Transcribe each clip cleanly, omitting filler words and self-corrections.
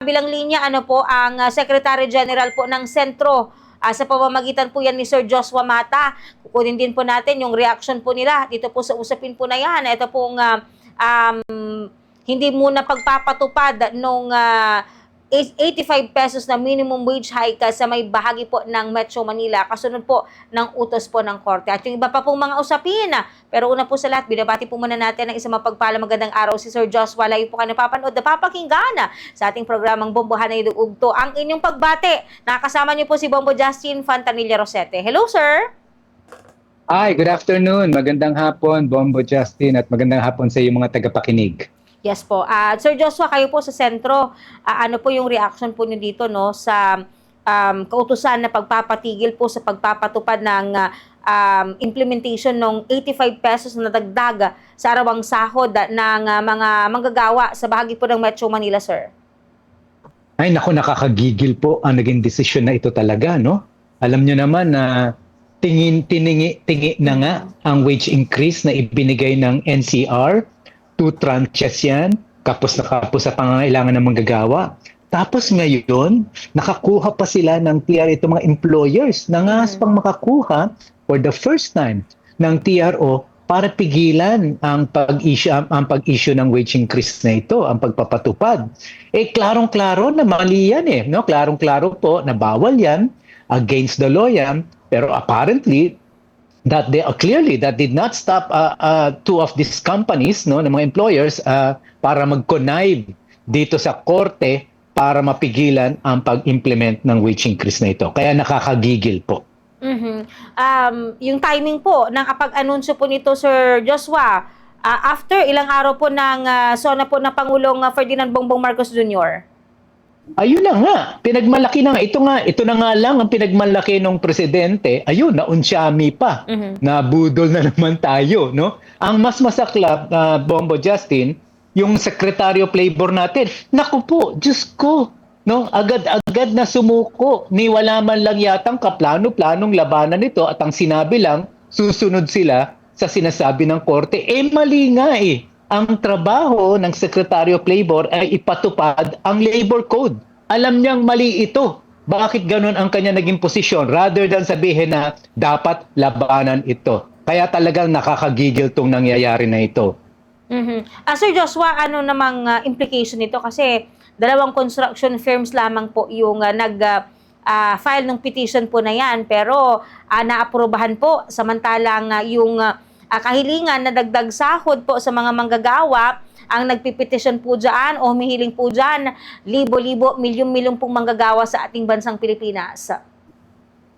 Bilang linya, ano po, ang Secretary General po ng Sentro. Sa pamamagitan po yan ni Sir Joshua Mata. Kukunin din po natin yung reaction po nila dito po sa usapin po na yan. Ito pong hindi muna pagpapatupad nung 85 pesos na minimum wage hike sa may bahagi po ng Metro Manila, kasunod po ng utos po ng korte. At yung iba pa pong mga usapin. Pero una po sa lahat, binabati po muna natin ang isang mapagpala magandang araw si Sir Joshua. Layo po kayo napapanood, napapakinggan sa ating programang Bombohan na Idugugto. Ang inyong pagbate, nakasama niyo po si Bombo Justin Fantanilla Rosete. Hello, sir! Hi, good afternoon. Magandang hapon, Bombo Justin, at magandang hapon sa iyo mga tagapakinig. Yes po. Sir Joshua, kayo po sa sentro, ano po yung reaction po niyo dito no sa kautusan na pagpapatigil po sa pagpapatupad ng implementation ng 85 pesos na dagdag sa arawang sahod ng mga manggagawa sa bahagi po ng Metro Manila, sir? Ay, naku, nakakagigil po ang naging desisyon na ito talaga, no? Alam nyo naman na tingi na nga ang wage increase na ibinigay ng NCR. 2 tranches yan, kapos na kapos sa pangangailangan ng manggagawa. Tapos ngayon, nakakuha pa sila ng TRO, itong mga employers, nangas pang makakuha for the first time ng TRO para pigilan ang pag-issue ng wage increase na ito, ang pagpapatupad. Klarong-klaro na mali yan no? Klarong-klaro po na bawal yan, against the law yan, pero apparently, that did not stop two of these companies, no, ng mga employers para mag-connive dito sa korte para mapigilan ang pag-implement ng wage increase na ito. Kaya nakakagigil po. Yung timing po ng kapag-anunsyo po nito, Sir Joshua, after ilang araw po ng sona po ng Pangulong Ferdinand Bongbong Marcos Jr. Ayun na nga, pinagmalaki na nga. Ito na nga lang ang pinagmalaki ng presidente. Ayun, naunsyami pa. Nabudol na naman tayo, no? Ang mas masaklap, Bombo Justin, yung Secretary of Labor natin, naku po, Diyos ko, no? Agad-agad na sumuko. Ni wala man lang yatang kaplano-planong labanan nito at ang sinabi lang, susunod sila sa sinasabi ng korte. Mali nga ang trabaho ng Secretary of Labor ay ipatupad ang labor code. Alam niyang mali ito. Bakit ganun ang kanya naging posisyon rather than sabihin na dapat labanan ito? Kaya talagang nakakagigil tong nangyayari na ito. Sir Joshua, ano namang implication nito? Kasi dalawang construction firms lamang po yung nag-file ng petition po na yan. Pero naaprobahan po. Samantalang yung kahilingan na dagdag sahod po sa mga manggagawa, ang nagpipetisyon po dyan o humihiling po dyan, libo-libo, milyon-milyon pong manggagawa sa ating bansang Pilipinas.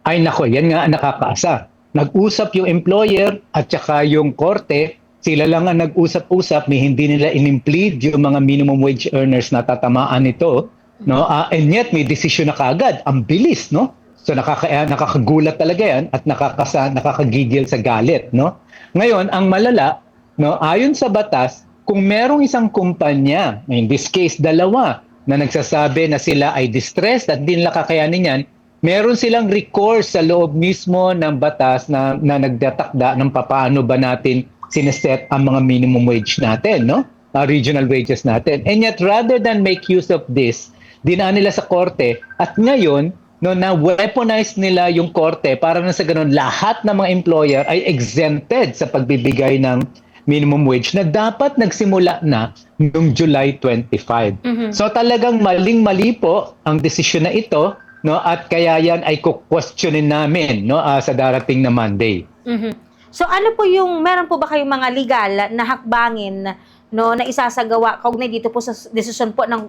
Ay nako, yan nga ang nakakaasa. Nag-usap yung employer at saka yung korte, sila lang ang nag-usap-usap, may hindi nila in-implead yung mga minimum wage earners na tatamaan nito, no? And yet may decision na kaagad, ang bilis, no? So nakakagulat talaga yan at nakakagigil sa galit, no? Ngayon, ang malala, no, ayon sa batas, kung merong isang kumpanya, in this case dalawa, na nagsasabi na sila ay distressed at di nila kakayanin yan, meron silang recourse sa loob mismo ng batas na nagdatakda ng papaano ba natin sineset ang mga minimum wage natin, no? Regional wages natin. And yet, rather than make use of this, dinaan nila sa korte at ngayon, no, na weaponize nila yung korte para na sa ganun lahat ng mga employer ay exempted sa pagbibigay ng minimum wage na dapat nagsimula na noong July 25. So talagang maling-mali po ang desisyon na ito, no, at kaya yan ay kukwestiyonin namin, no, sa darating na Monday. So ano po yung, meron po ba kayong mga legal na hakbangin, no, na isasagawa kaugnay dito po sa desisyon po ng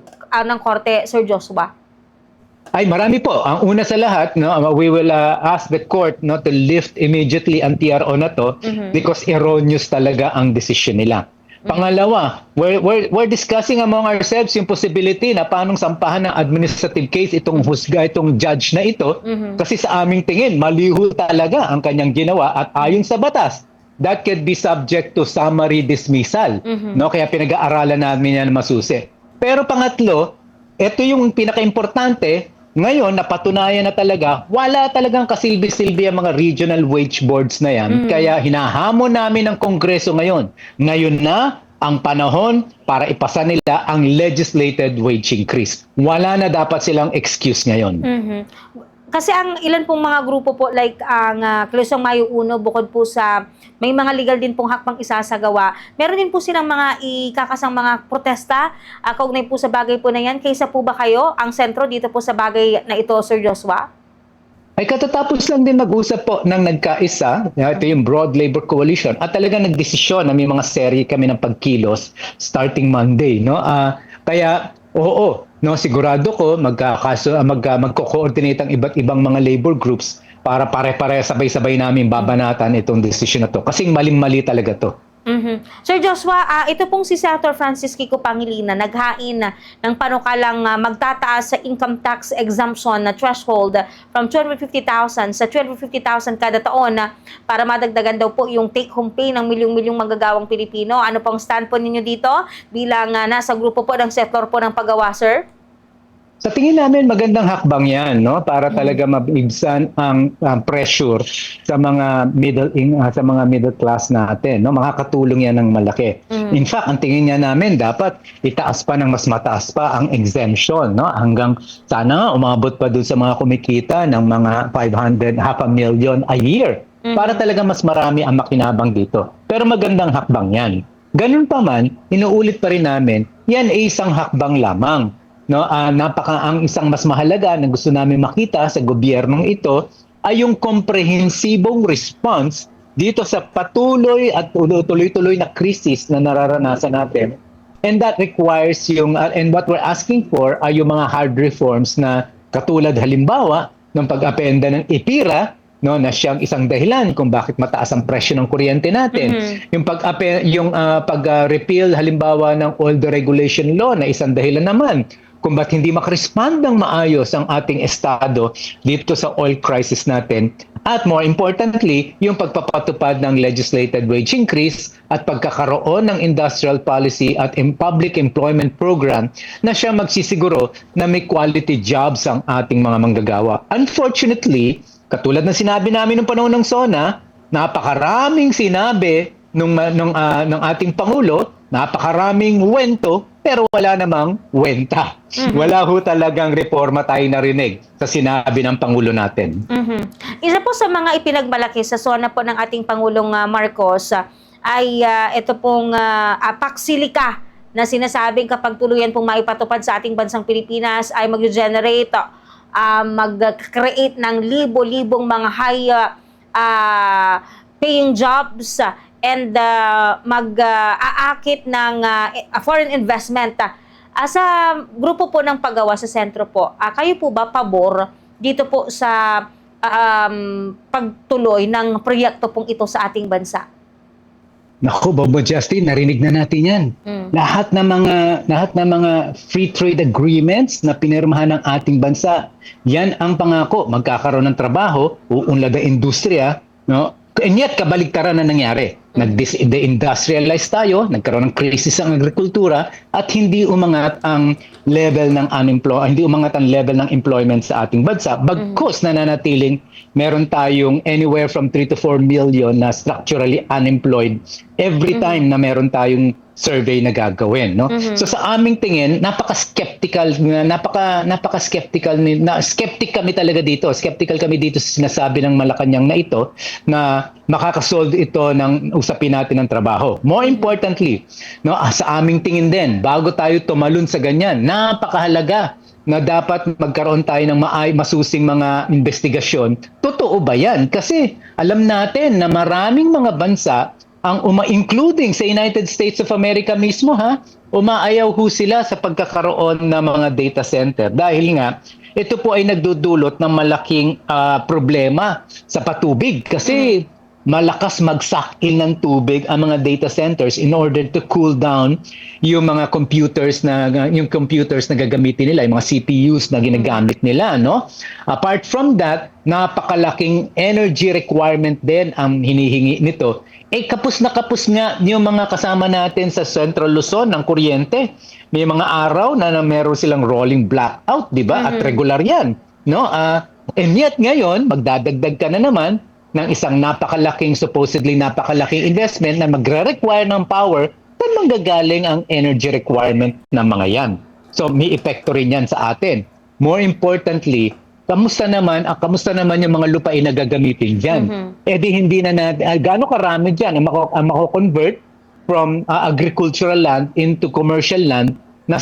korte, Sir Joshua? Ay, marami po. Ang una sa lahat, no, we will ask the court, no, to lift immediately ang TRO na to because erroneous talaga ang decision nila. Pangalawa, we're discussing among ourselves yung possibility na paanong sampahan ng administrative case itong husga, itong judge na ito, kasi sa aming tingin, maliho talaga ang kanyang ginawa at ayon sa batas, that could be subject to summary dismissal. No? Kaya pinag-aaralan namin yan masusi. Pero pangatlo, ito yung pinaka-importante. Ngayon, napatunayan na talaga, wala talagang kasilbi-silbi ang mga regional wage boards na yan. Kaya hinahamon namin ng Kongreso ngayon. Ngayon na ang panahon para ipasa nila ang legislated wage increase. Wala na dapat silang excuse ngayon. Mhm. Kasi ang ilan pong mga grupo po like ang Kilusang Mayo Uno, bukod po sa may mga legal din pong hakbang isasagawa, meron din po silang mga ikakasang mga protesta kaugnay po sa bagay po na yan. Kaysa po ba kayo ang sentro dito po sa bagay na ito, Sir Joshua? Ay katatapos lang din mag-usap po ng nagkaisa, ito yung Broad Labor Coalition, at talagang nagdesisyon na may mga serye kami ng pagkilos starting Monday, no? Kaya oo, no, sigurado ko magko-coordinate ang iba't ibang mga labor groups para pare-pare sabay-sabay namin babanatan itong desisyon na to. Kasi maling-mali talaga to. Mhm. Sir Joshua, ito pong si Senator Francis Kiko Pangilinan naghain ng panukalang magtataas sa income tax exemption na threshold from 250,000 sa 250,000 kada taon para madagdagan daw po yung take-home pay ng milyong-milyong manggagawang Pilipino. Ano pong stand po ninyo dito bilang nasa grupo po ng sektor po ng paggawa, sir? Sa tingin namin magandang hakbang 'yan, no, para talaga mabibsan ang pressure sa mga middle class natin, no. Makakatulong 'yan ng malaki. In fact, ang tingin niya namin dapat itaas pa ng mas mataas pa ang exemption, no, hanggang sana umabot pa doon sa mga kumikita ng mga 500, half a million a year. Para talaga mas marami ang makinabang dito. Pero magandang hakbang 'yan. Ganun pa man, inuulit pa rin namin, 'yan ay isang hakbang lamang. No, ang isang mas mahalaga na gusto namin makita sa gobyernong ito ay yung komprehensibong response dito sa patuloy at tuloy-tuloy na krisis na nararanasan natin. And that requires and what we're asking for ay yung mga hard reforms na katulad halimbawa ng pag-apenda ng IPIRA, no, na siyang isang dahilan kung bakit mataas ang presyo ng kuryente natin. Yung pag-repeal halimbawa ng all the regulation law na isang dahilan naman kung ba't hindi makarespond ng maayos ang ating estado dito sa oil crisis natin. At more importantly, yung pagpapatupad ng legislated wage increase at pagkakaroon ng industrial policy at public employment program na siya magsisiguro na may quality jobs ang ating mga manggagawa. Unfortunately, katulad ng sinabi namin ng panahon ng SONA, napakaraming sinabi ng ating Pangulo, napakaraming wento, pero wala namang wenta. Wala ho talagang reforma tayo narinig sa sinabi ng Pangulo natin. Isa po sa mga ipinagmalaki sa SONA po ng ating Pangulong Marcos ay ito pong paksilika na sinasabing kapag tuluyan pong maipatupad sa ating bansang Pilipinas ay mag-generate, mag-create ng libo-libong mga high paying jobs and mag-aakit ng foreign investment. Sa grupo po ng paggawa sa sentro po, kayo po ba pabor dito po sa pagtuloy ng proyekto pong ito sa ating bansa? Naku, Bobo Justin, narinig na natin yan. Lahat ng mga free trade agreements na pinirmahan ng ating bansa, yan ang pangako. Magkakaroon ng trabaho, uunlad ang industriya, no? And yet, kabaligtaran na nangyari. Nag-deindustrialize tayo, nagkaroon ng krisis ang agrikultura, at hindi umangat ang level ng employment sa ating bansa. Bagkus nananatiling meron tayong anywhere from 3 to 4 million na structurally unemployed every time na meron tayong survey na gagawin, no? So sa aming tingin, skeptic kami talaga dito. Skeptical kami dito sa sinasabi ng Malacanang na ito na makakasolve ito ng usapin natin ng trabaho. More importantly, no, sa aming tingin din, bago tayo tumalon sa ganyan, napakahalaga na dapat magkaroon tayo ng masusing mga investigasyon. Totoo ba yan? Kasi alam natin na maraming mga bansa including sa United States of America mismo, umaayaw ho sila sa pagkakaroon ng mga data center dahil nga ito po ay nagdudulot ng malaking problema sa patubig kasi malakas mag-suck-in ng tubig ang mga data centers in order to cool down yung mga computers na gagamitin nila, yung mga CPUs na ginagamit nila, no? Apart from that, napakalaking energy requirement din ang hinihingi nito. Kapos na kapos nga yung mga kasama natin sa Central Luzon ng kuryente. May mga araw na meron silang rolling blackout, di ba? At regular yan, no? And yet ngayon, magdadagdag ka na naman ng isang supposedly napakalaking investment na magre-require ng power saan manggagaling ang energy requirement ng mga yan? So may epekto rin yan sa atin. More importantly, kamusta naman yung mga lupain na gagamitin dyan? Eh di hindi na natin, gaano karami dyan ang mako-convert from agricultural land into commercial land na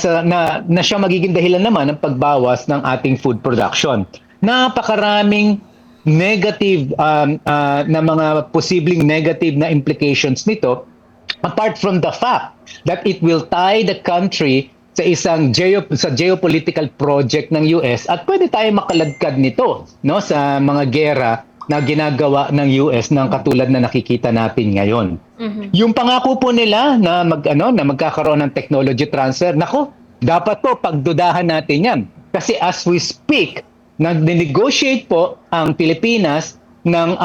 siya magiging dahilan naman ng pagbawas ng ating food production. Napakaraming negative na mga posibleng negative na implications nito, apart from the fact that it will tie the country sa isang geopolitical project ng US at pwede tayo makaladkad nito, no, sa mga gera na ginagawa ng US ng katulad na nakikita natin ngayon. Yung pangako po nila na magkakaroon ng technology transfer, nako, dapat po pagdudahan natin 'yan. Kasi as we speak, nag-negotiate po ang Pilipinas ng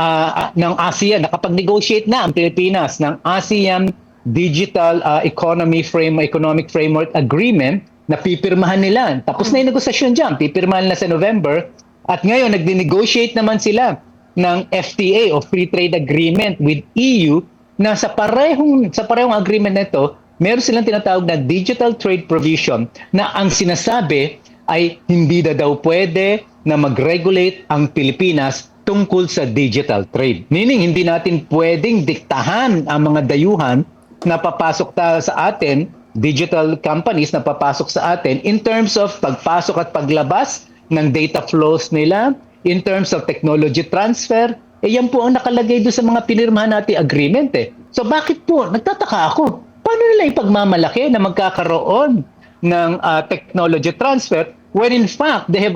ASEAN, nakapag-negotiate na ang Pilipinas ng ASEAN Digital Economic Framework Agreement na pipirmahan nila. Tapos na yung negosasyon dyan, pipirmahan na sa November. At ngayon, nag-negotiate naman sila ng FTA o Free Trade Agreement with EU na sa parehong agreement na ito, meron silang tinatawag na Digital Trade Provision na ang sinasabi ay hindi daw pwede na mag-regulate ang Pilipinas tungkol sa digital trade. Meaning, hindi natin pwedeng diktahan ang mga dayuhan na papasok sa atin, digital companies na papasok sa atin in terms of pagpasok at paglabas ng data flows nila, in terms of technology transfer, yan po ang nakalagay doon sa mga pinirmahan natin agreement eh. So bakit po? Nagtataka ako. Paano nila ipagmamalaki na magkakaroon ng technology transfer when in fact they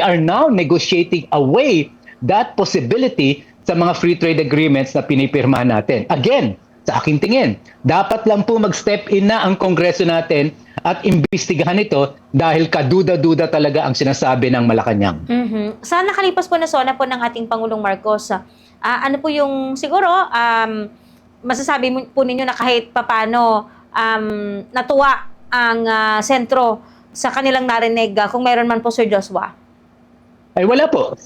are now negotiating away that possibility sa mga free trade agreements na pinipirmahan natin. Again, sa aking tingin, dapat lang po mag-step in na ang Kongreso natin at imbestigahan ito dahil kaduda-duda talaga ang sinasabi ng Malacanang. Sa nakalipas po na sona po ng ating Pangulong Marcos, ano po yung siguro masasabi po ninyo na kahit papano natuwa ang sentro sa kanilang narinig kung mayroon man po, Sir Joshua? Ay wala po.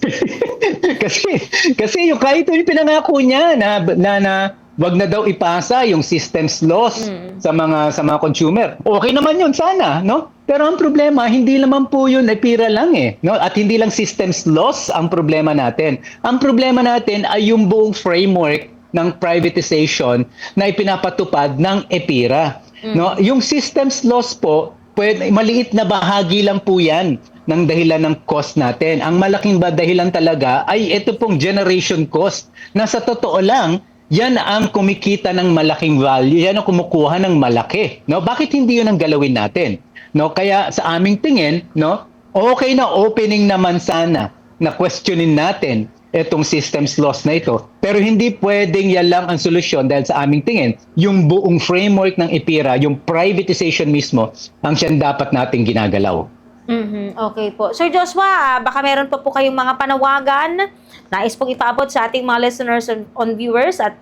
kasi yung kahit yung pinangako niya na wag na daw ipasa yung systems loss sa mga consumer. Okay naman yun sana, no? Pero ang problema, hindi naman po yun ay pira lang eh, no? At hindi lang systems loss ang problema natin. Ang problema natin ay yung buong framework ng privatization na ipinapatupad ng EPIRA, no? Yung systems loss po, maliit na bahagi lang po yan ng dahilan ng cost natin. Ang malaking dahilan talaga ay ito pong generation cost na sa totoo lang, yan ang kumikita ng malaking value, yan ang kumukuha ng malaki, no? Bakit hindi 'yun ang galawin natin, no? Kaya sa aming tingin, no, okay na opening naman sana na questionin natin itong systems loss na ito. Pero hindi pwedeng yan lang ang solusyon dahil sa aming tingin, yung buong framework ng EPIRA, yung privatization mismo, ang siyang dapat nating ginagalaw. Okay po. Sir Joshua, baka meron pa po kayong mga panawagan nais pong ipaabot sa ating mga listeners on viewers at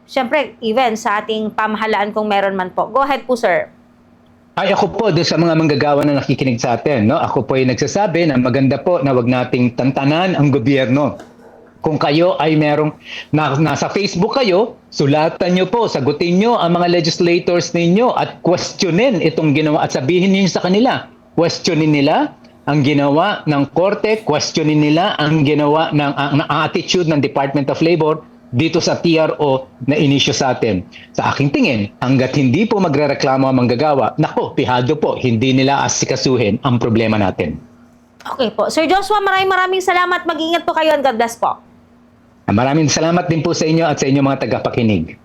syempre even sa ating pamahalaan kung meron man po. Go ahead po, sir. Ay ako po doon sa mga manggagawa na nakikinig sa atin, no? Ako po ay nagsasabi na maganda po na wag nating tantanan ang gobyerno. Kung kayo ay nasa Facebook kayo, sulatan nyo po, sagutin nyo ang mga legislators ninyo at questionin itong ginawa at sabihin niyo sa kanila. Questionin nila ang ginawa ng korte, questionin nila ang ginawa ng attitude ng Department of Labor dito sa TRO na inisyu sa atin. Sa aking tingin, hanggat hindi po magrereklamo ang manggagawa, nako, pihado po, hindi nila asikasuhin ang problema natin. Okay po. Sir Joshua, maraming salamat. Mag-ingat po kayo and God bless po. Maraming salamat din po sa inyo at sa inyong mga tagapakinig.